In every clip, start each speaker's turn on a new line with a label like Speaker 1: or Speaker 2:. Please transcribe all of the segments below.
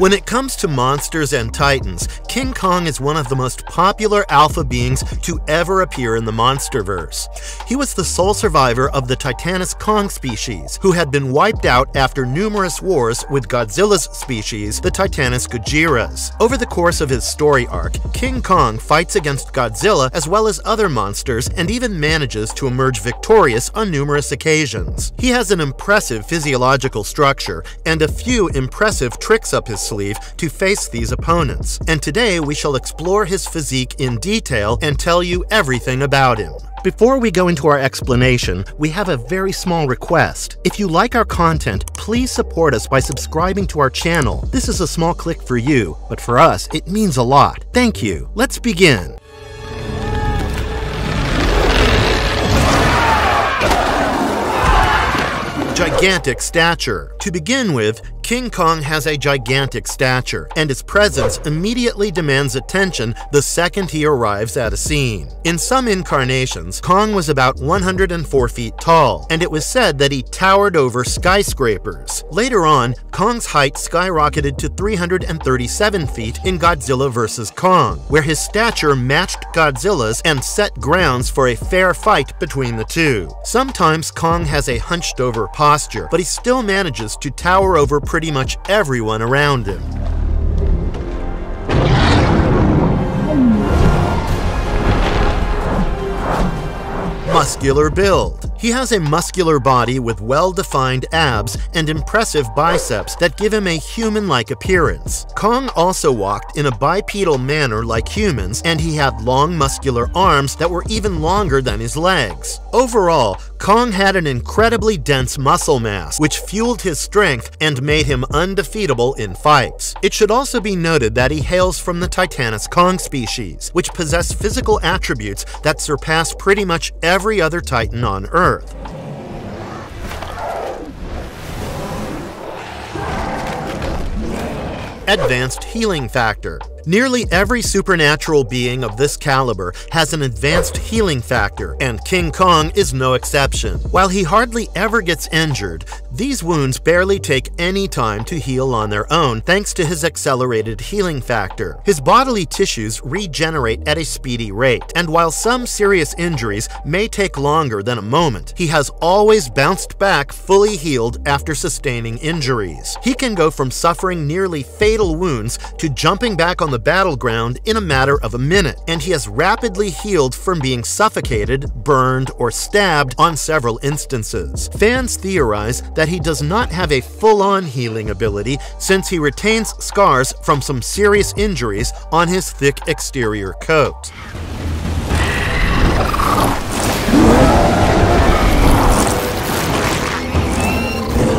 Speaker 1: When it comes to monsters and titans, King Kong is one of the most popular alpha beings to ever appear in the monsterverse. He was the sole survivor of the Titanus Kong species, who had been wiped out after numerous wars with Godzilla's species, the Titanus Gojiras. Over the course of his story arc, King Kong fights against Godzilla as well as other monsters and even manages to emerge victorious on numerous occasions. He has an impressive physiological structure and a few impressive tricks up his sleeve to face these opponents, and today we shall explore his physique in detail and tell you everything about him. Before we go into our explanation, we have a very small request. If you like our content, please support us by subscribing to our channel. This is a small click for you, but for us, it means a lot. Thank you. Let's begin. Gigantic stature. To begin with, King Kong has a gigantic stature, and his presence immediately demands attention the second he arrives at a scene. In some incarnations, Kong was about 104 feet tall, and it was said that he towered over skyscrapers. Later on, Kong's height skyrocketed to 337 feet in Godzilla vs. Kong, where his stature matched Godzilla's and set grounds for a fair fight between the two. Sometimes Kong has a hunched-over posture, but he still manages to tower over pretty much everyone around him. Muscular build. He has a muscular body with well-defined abs and impressive biceps that give him a human-like appearance. Kong also walked in a bipedal manner like humans, and he had long muscular arms that were even longer than his legs. Overall, Kong had an incredibly dense muscle mass, which fueled his strength and made him undefeatable in fights. It should also be noted that he hails from the Titanus Kong species, which possess physical attributes that surpass pretty much every other titan on Earth. Advanced healing factor. Nearly every supernatural being of this caliber has an advanced healing factor, and King Kong is no exception. While he hardly ever gets injured, these wounds barely take any time to heal on their own thanks to his accelerated healing factor. His bodily tissues regenerate at a speedy rate, and while some serious injuries may take longer than a moment, he has always bounced back fully healed after sustaining injuries. He can go from suffering nearly fatal wounds to jumping back on the battleground in a matter of a minute, and he has rapidly healed from being suffocated, burned, or stabbed on several instances. Fans theorize that he does not have a full-on healing ability since he retains scars from some serious injuries on his thick exterior coat.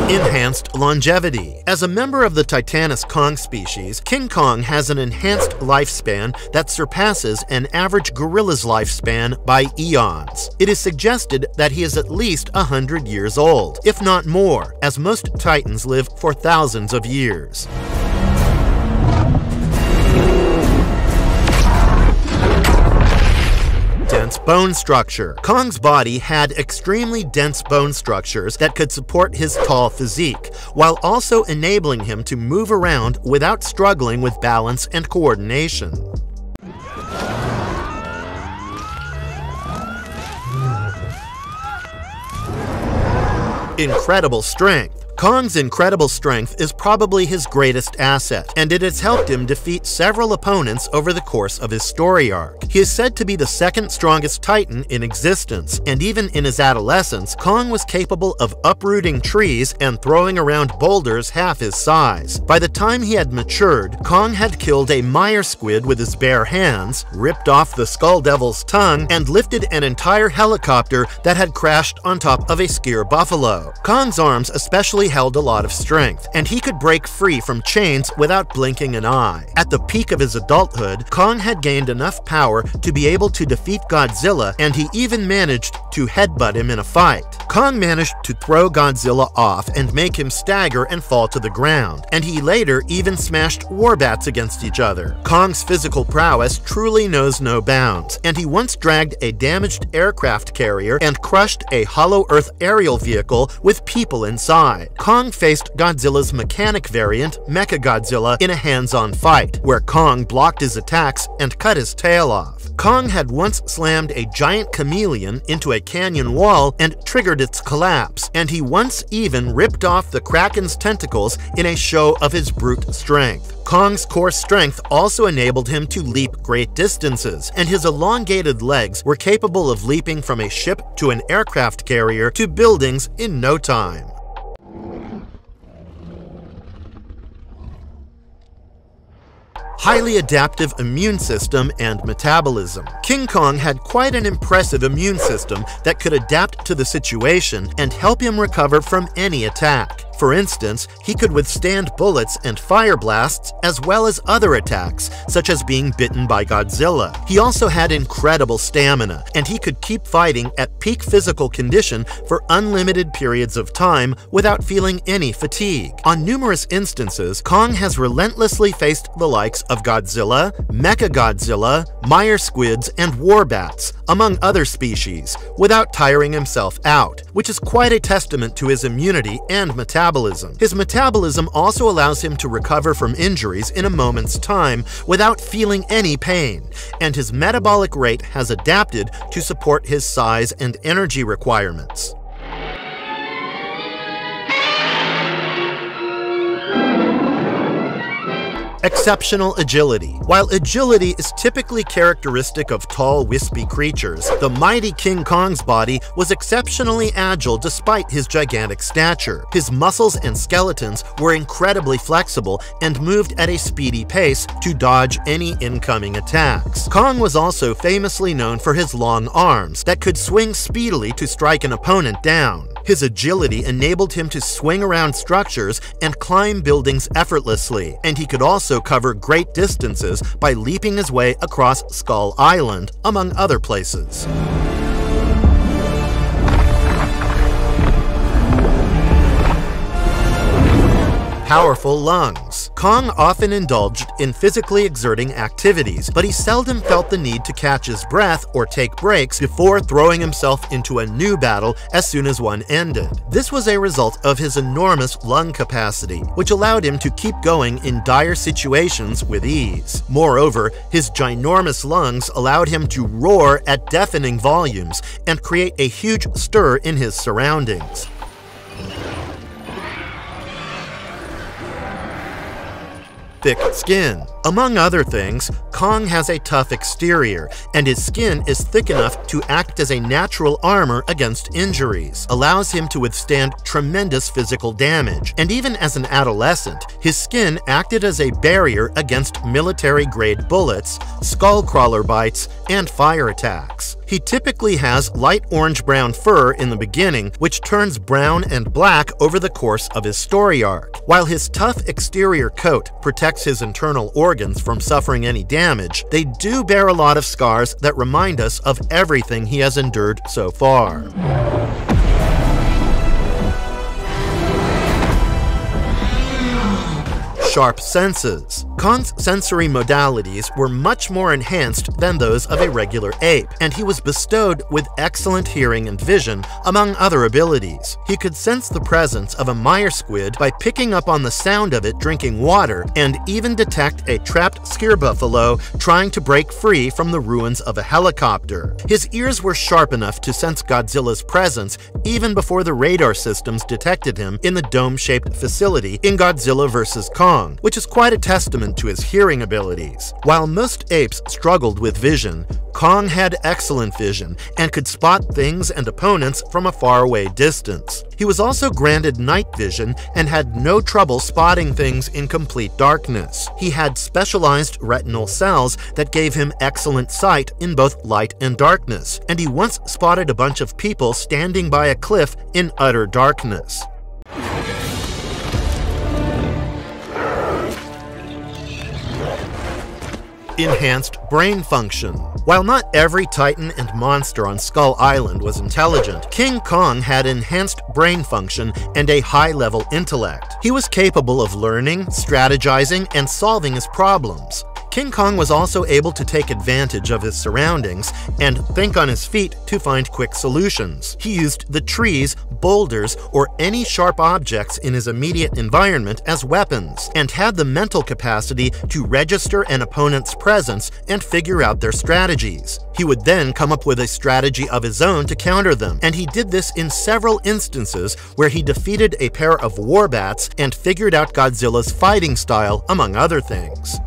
Speaker 1: Enhanced longevity. As a member of the Titanus Kong species, King Kong has an enhanced lifespan that surpasses an average gorilla's lifespan by eons. It is suggested that he is at least 100 years old, if not more, as most titans live for thousands of years. Dense bone structure. Kong's body had extremely dense bone structures that could support his tall physique, while also enabling him to move around without struggling with balance and coordination. Incredible strength. Kong's incredible strength is probably his greatest asset, and it has helped him defeat several opponents over the course of his story arc. He is said to be the second strongest titan in existence, and even in his adolescence, Kong was capable of uprooting trees and throwing around boulders half his size. By the time he had matured, Kong had killed a mire squid with his bare hands, ripped off the skull devil's tongue, and lifted an entire helicopter that had crashed on top of a skyr buffalo. Kong's arms especially held a lot of strength, and he could break free from chains without blinking an eye. At the peak of his adulthood, Kong had gained enough power to be able to defeat Godzilla, and he even managed to headbutt him in a fight. Kong managed to throw Godzilla off and make him stagger and fall to the ground, and he later even smashed warbats against each other. Kong's physical prowess truly knows no bounds, and he once dragged a damaged aircraft carrier and crushed a hollow Earth aerial vehicle with people inside. Kong faced Godzilla's mechanic variant, Mechagodzilla, in a hands-on fight, where Kong blocked his attacks and cut his tail off. Kong had once slammed a giant chameleon into a canyon wall and triggered its collapse, and he once even ripped off the Kraken's tentacles in a show of his brute strength. Kong's core strength also enabled him to leap great distances, and his elongated legs were capable of leaping from a ship to an aircraft carrier to buildings in no time. Highly adaptive immune system and metabolism. King Kong had quite an impressive immune system that could adapt to the situation and help him recover from any attack. For instance, he could withstand bullets and fire blasts as well as other attacks, such as being bitten by Godzilla. He also had incredible stamina, and he could keep fighting at peak physical condition for unlimited periods of time without feeling any fatigue. On numerous instances, Kong has relentlessly faced the likes of Godzilla, Mechagodzilla, mire squids, and warbats, among other species, without tiring himself out, which is quite a testament to his immunity and metabolism. His metabolism also allows him to recover from injuries in a moment's time without feeling any pain, and his metabolic rate has adapted to support his size and energy requirements. Exceptional agility. While agility is typically characteristic of tall, wispy creatures, the mighty King Kong's body was exceptionally agile despite his gigantic stature. His muscles and skeletons were incredibly flexible and moved at a speedy pace to dodge any incoming attacks. Kong was also famously known for his long arms that could swing speedily to strike an opponent down. His agility enabled him to swing around structures and climb buildings effortlessly, and he could also cover great distances by leaping his way across Skull Island, among other places. Powerful lungs. Kong often indulged in physically exerting activities, but he seldom felt the need to catch his breath or take breaks before throwing himself into a new battle as soon as one ended. This was a result of his enormous lung capacity, which allowed him to keep going in dire situations with ease. Moreover, his ginormous lungs allowed him to roar at deafening volumes and create a huge stir in his surroundings. Thick skin. Among other things, Kong has a tough exterior, and his skin is thick enough to act as a natural armor against injuries, allows him to withstand tremendous physical damage, and even as an adolescent, his skin acted as a barrier against military-grade bullets, skull-crawler bites, and fire attacks. He typically has light orange-brown fur in the beginning, which turns brown and black over the course of his story arc. While his tough exterior coat protects his internal organs from suffering any damage, they do bear a lot of scars that remind us of everything he has endured so far. Sharp senses. Kong's sensory modalities were much more enhanced than those of a regular ape, and he was bestowed with excellent hearing and vision, among other abilities. He could sense the presence of a mire squid by picking up on the sound of it drinking water, and even detect a trapped skier buffalo trying to break free from the ruins of a helicopter. His ears were sharp enough to sense Godzilla's presence even before the radar systems detected him in the dome-shaped facility in Godzilla vs. Kong, which is quite a testament to his hearing abilities. While most apes struggled with vision, Kong had excellent vision and could spot things and opponents from a faraway distance. He was also granted night vision and had no trouble spotting things in complete darkness. He had specialized retinal cells that gave him excellent sight in both light and darkness, and he once spotted a bunch of people standing by a cliff in utter darkness. Enhanced brain function. While not every titan and monster on Skull Island was intelligent, King Kong had enhanced brain function and a high-level intellect. He was capable of learning, strategizing, and solving his problems. King Kong was also able to take advantage of his surroundings and think on his feet to find quick solutions. He used the trees, boulders, or any sharp objects in his immediate environment as weapons, and had the mental capacity to register an opponent's presence and figure out their strategies. He would then come up with a strategy of his own to counter them, and he did this in several instances where he defeated a pair of warbats and figured out Godzilla's fighting style, among other things.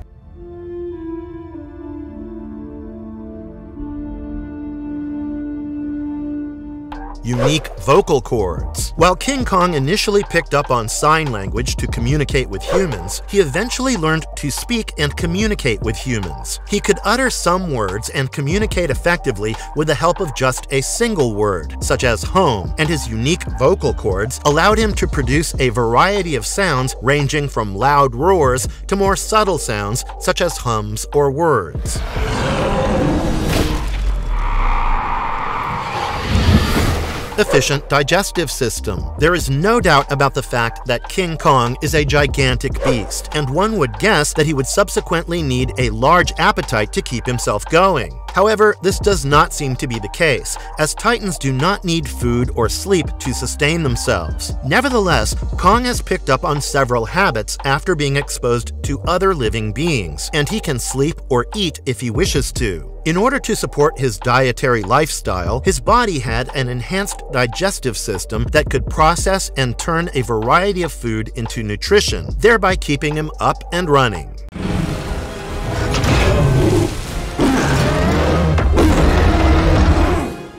Speaker 1: Unique vocal cords. While King Kong initially picked up on sign language to communicate with humans, he eventually learned to speak and communicate with humans. He could utter some words and communicate effectively with the help of just a single word, such as home, and his unique vocal cords allowed him to produce a variety of sounds ranging from loud roars to more subtle sounds such as hums or words. Efficient digestive system. There is no doubt about the fact that King Kong is a gigantic beast, and one would guess that he would subsequently need a large appetite to keep himself going. However, this does not seem to be the case, as titans do not need food or sleep to sustain themselves. Nevertheless, Kong has picked up on several habits after being exposed to other living beings, and he can sleep or eat if he wishes to. In order to support his dietary lifestyle, his body had an enhanced digestive system that could process and turn a variety of food into nutrition, thereby keeping him up and running.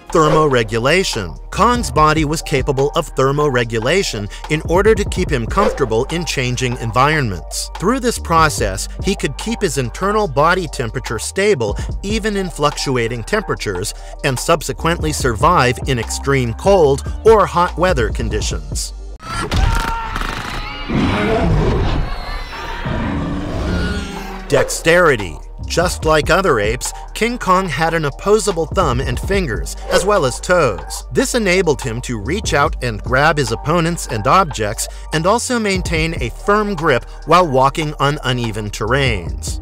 Speaker 1: Thermoregulation. Kong's body was capable of thermoregulation in order to keep him comfortable in changing environments. Through this process, he could keep his internal body temperature stable even in fluctuating temperatures, and subsequently survive in extreme cold or hot weather conditions. Dexterity. Just like other apes, King Kong had an opposable thumb and fingers, as well as toes. This enabled him to reach out and grab his opponents and objects, and also maintain a firm grip while walking on uneven terrains.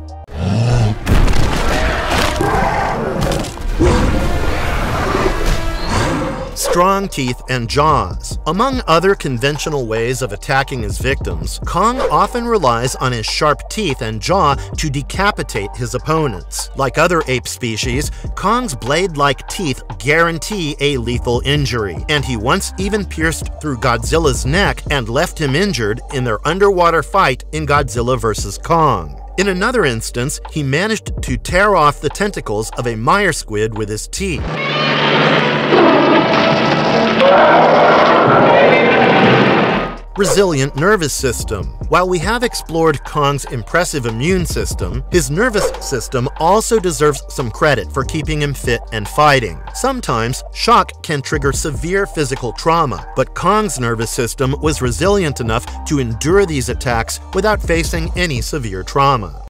Speaker 1: Strong teeth and jaws. Among other conventional ways of attacking his victims, Kong often relies on his sharp teeth and jaw to decapitate his opponents. Like other ape species, Kong's blade-like teeth guarantee a lethal injury, and he once even pierced through Godzilla's neck and left him injured in their underwater fight in Godzilla vs. Kong. In another instance, he managed to tear off the tentacles of a mire squid with his teeth. Resilient nervous system. While we have explored Kong's impressive immune system, his nervous system also deserves some credit for keeping him fit and fighting. Sometimes, shock can trigger severe physical trauma, but Kong's nervous system was resilient enough to endure these attacks without facing any severe trauma.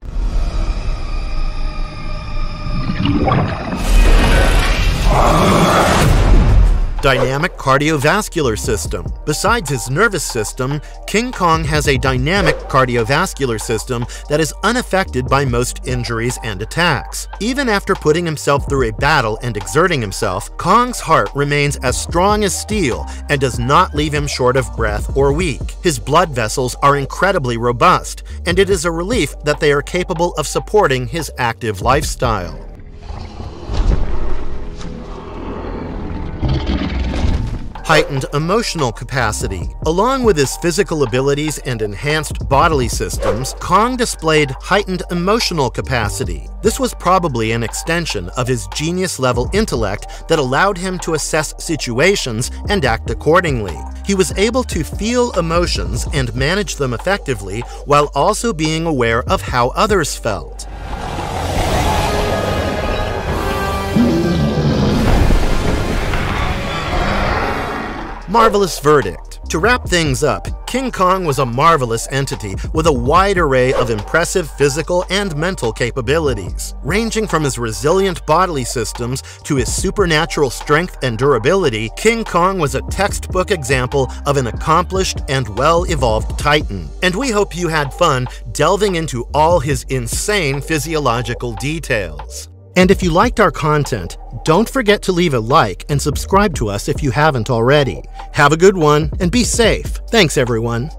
Speaker 1: Dynamic cardiovascular system. Besides his nervous system, King Kong has a dynamic cardiovascular system that is unaffected by most injuries and attacks. Even after putting himself through a battle and exerting himself, Kong's heart remains as strong as steel and does not leave him short of breath or weak. His blood vessels are incredibly robust, and it is a relief that they are capable of supporting his active lifestyle. Heightened emotional capacity. Along with his physical abilities and enhanced bodily systems, Kong displayed heightened emotional capacity. This was probably an extension of his genius-level intellect that allowed him to assess situations and act accordingly. He was able to feel emotions and manage them effectively while also being aware of how others felt. Marvelous verdict. To wrap things up, King Kong was a marvelous entity with a wide array of impressive physical and mental capabilities. Ranging from his resilient bodily systems to his supernatural strength and durability, King Kong was a textbook example of an accomplished and well-evolved titan. And we hope you had fun delving into all his insane physiological details. And if you liked our content, don't forget to leave a like and subscribe to us if you haven't already. Have a good one and be safe. Thanks, everyone.